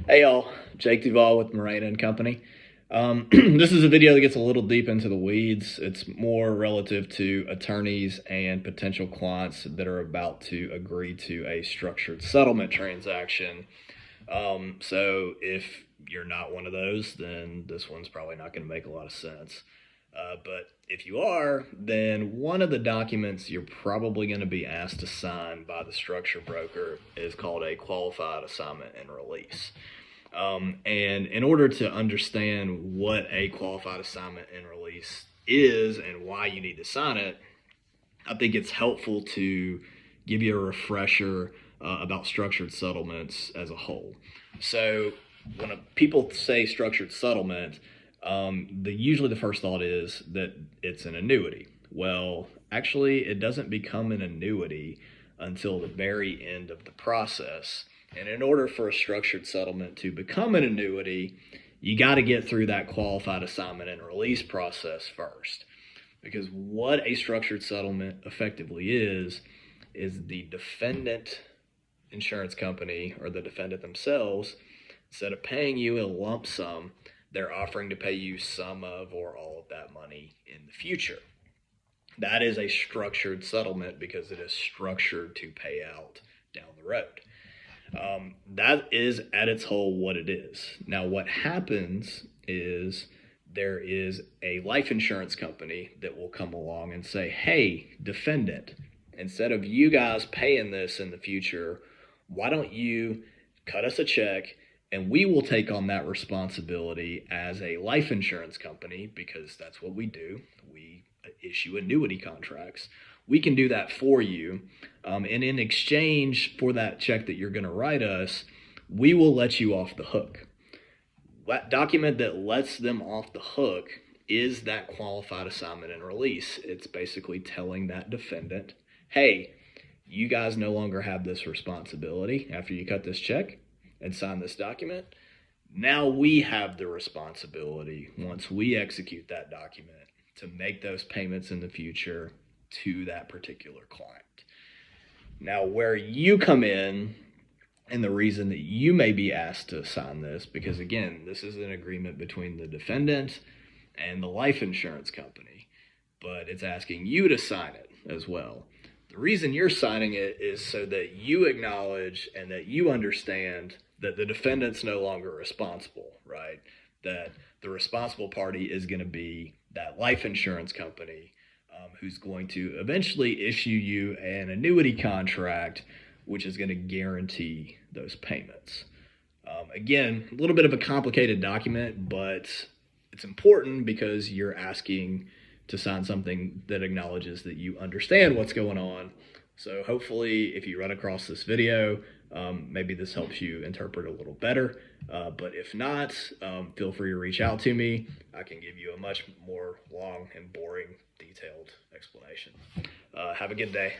Hey y'all, Jake Duval with Morena and Company. This is a video that gets a little deep into the weeds. It's more relative to attorneys and potential clients that are about to agree to a structured settlement transaction. So if you're not one of those, then this one's probably not going to make a lot of sense. But if you are, then one of the documents you're probably going to be asked to sign by the structure broker is called a qualified assignment and release. And in order to understand what a qualified assignment and release is and why you need to sign it, I think it's helpful to give you a refresher about structured settlements as a whole. So when people say structured settlement, usually the first thought is that it's an annuity. Well, actually, it doesn't become an annuity until the very end of the process. And in order for a structured settlement to become an annuity, you got to get through that qualified assignment and release process first. Because what a structured settlement effectively is the defendant insurance company or the defendant themselves, instead of paying you a lump sum, they're offering to pay you some of or all of that money in the future. That is a structured settlement because it is structured to pay out down the road. That is at its whole what it is. Now, what happens is there is a life insurance company that will come along and say, hey, defendant, instead of you guys paying this in the future, why don't you cut us a check and we will take on that responsibility as a life insurance company because that's what we do. We issue annuity contracts. We can do that for you. And in exchange for that check that you're going to write us, we will let you off the hook. That document that lets them off the hook is that qualified assignment and release. It's basically telling that defendant, hey, you guys no longer have this responsibility after you cut this check and sign this document. Now we have the responsibility, once we execute that document, to make those payments in the future to that particular client. Now, where you come in, and the reason that you may be asked to sign this, because again, this is an agreement between the defendant and the life insurance company, but it's asking you to sign it as well. The reason you're signing it is so that you acknowledge and that you understand that the defendant's no longer responsible, right? That the responsible party is going to be that life insurance company who's going to eventually issue you an annuity contract, which is going to guarantee those payments. Again, a little bit of a complicated document, but it's important because you're asking to sign something that acknowledges that you understand what's going on. So hopefully if you run across this video, maybe this helps you interpret a little better. But if not, feel free to reach out to me. I can give you a much more long and boring, detailed explanation. Have a good day.